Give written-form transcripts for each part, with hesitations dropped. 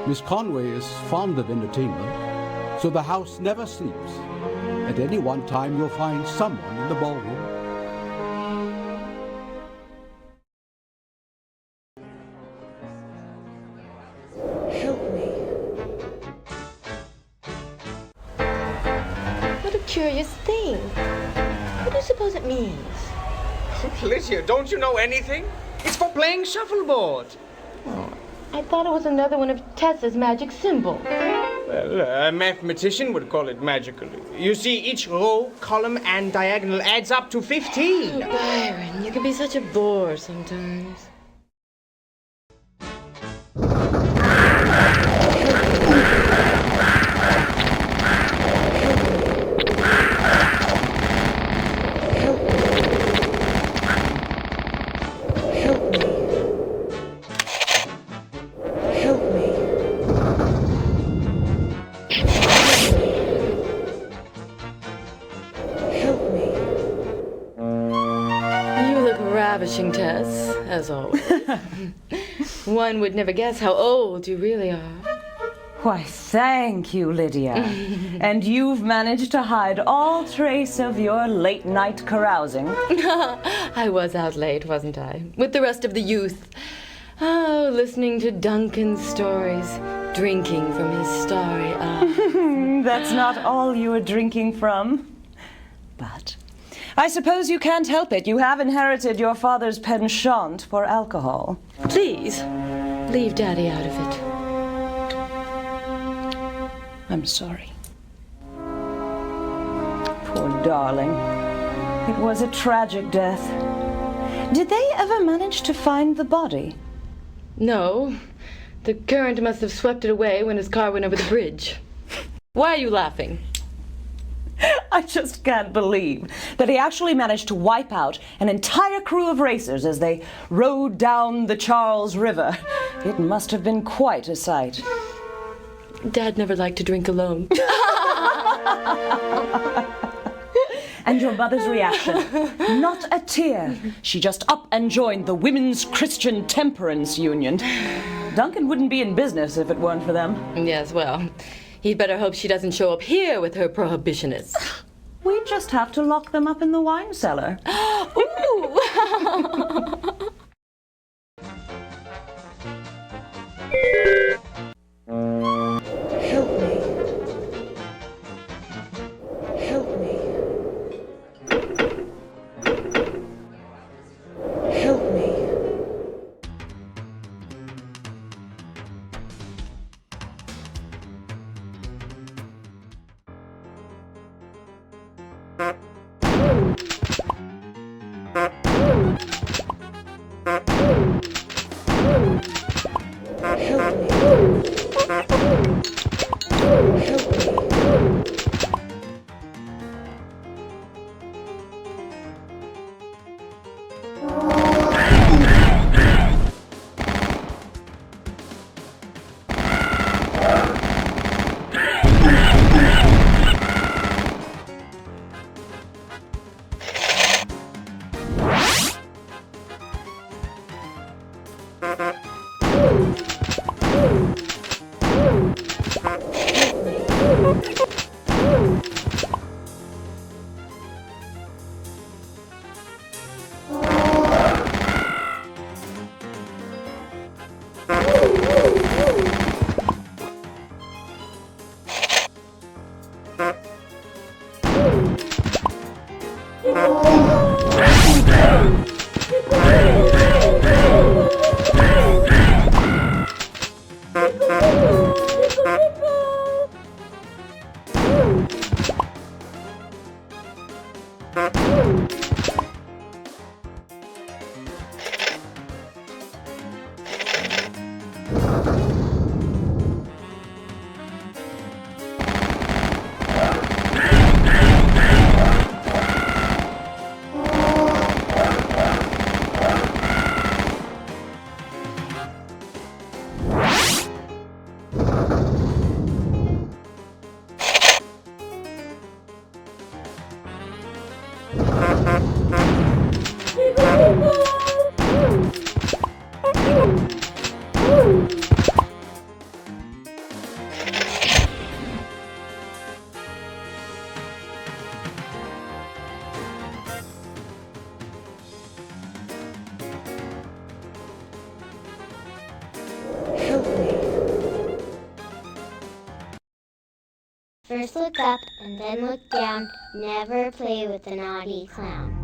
Miss Conway is fond of entertainment, so the house never sleeps. At any one time, you'll find someone in the ballroom. Help me. What a curious thing. What do you suppose it means? Lydia, don't you know anything? It's for playing shuffleboard. Oh, I thought it was another one of Tess's magic symbols. Well, a mathematician would call it magical. You see, each row, column, and diagonal adds up to 15. Oh, Byron, you can be such a bore sometimes. Ravishing, Tess, as always. One would never guess how old you really are. Why, thank you, Lydia. And you've managed to hide all trace of your late-night carousing. I was out late, wasn't I? With the rest of the youth. Oh, listening to Duncan's stories, drinking from his starry eyes. That's not all you were drinking from. But I suppose you can't help it. You have inherited your father's penchant for alcohol. Please, leave Daddy out of it. I'm sorry. Poor darling. It was a tragic death. Did they ever manage to find the body? No. The current must have swept it away when his car went over the bridge. Why are you laughing? I just can't believe that he actually managed to wipe out an entire crew of racers as they rode down the Charles River. It must have been quite a sight. Dad never liked to drink alone. And your mother's reaction? Not a tear. She just up and joined the Women's Christian Temperance Union. Duncan wouldn't be in business if it weren't for them. Yes, well, he'd better hope she doesn't show up here with her prohibitionists. We just have to lock them up in the wine cellar. Ooh! Help me. Help me. Help me. First look up and then look down. Never play with the naughty clown.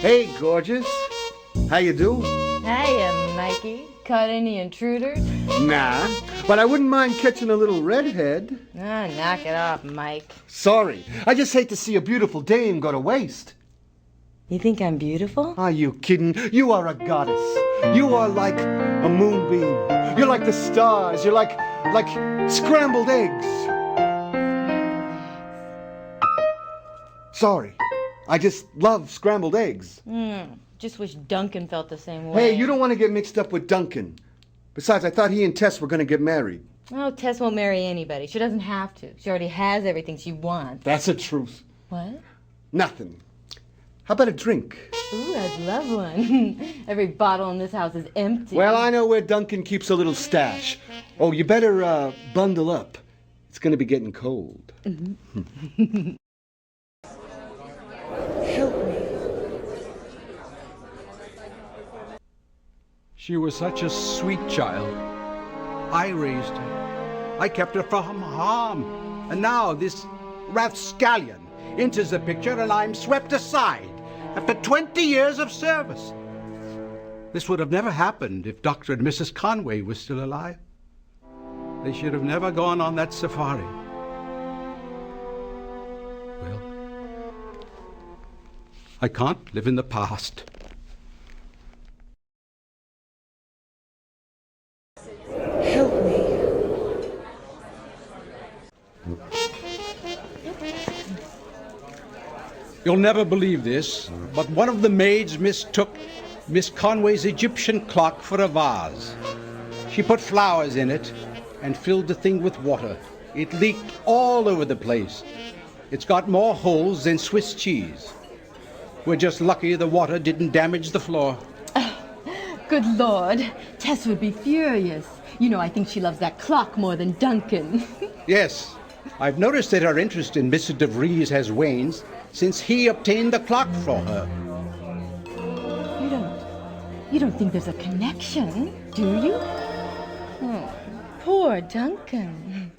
Hey, gorgeous. How you do? Hiya, Mikey. Caught any intruders? Nah, but I wouldn't mind catching a little redhead. Ah, knock it off, Mike. Sorry, I just hate to see a beautiful dame go to waste. You think I'm beautiful? Are you kidding? You are a goddess. You are like a moonbeam. You're like the stars. You're like scrambled eggs. Sorry, I just love scrambled eggs. Just wish Duncan felt the same way. Hey, you don't want to get mixed up with Duncan. Besides, I thought he and Tess were going to get married. Oh, Tess won't marry anybody. She doesn't have to. She already has everything she wants. That's the truth. What? Nothing. How about a drink? Ooh, I'd love one. Every bottle in this house is empty. Well, I know where Duncan keeps a little stash. Oh, you better bundle up. It's going to be getting cold. She was such a sweet child. I raised her. I kept her from harm. And now this rapscallion enters the picture and I'm swept aside after 20 years of service. This would have never happened if Dr. and Mrs. Conway were still alive. They should have never gone on that safari. Well, I can't live in the past. Help me. You'll never believe this, but one of the maids mistook Miss Conway's Egyptian clock for a vase. She put flowers in it and filled the thing with water. It leaked all over the place. It's got more holes than Swiss cheese. We're just lucky the water didn't damage the floor. Good Lord, Tess would be furious. You know, I think she loves that clock more than Duncan. Yes, I've noticed that her interest in Mr. de Vries has waned since he obtained the clock for her. You don't think there's a connection, do you? Oh, poor Duncan.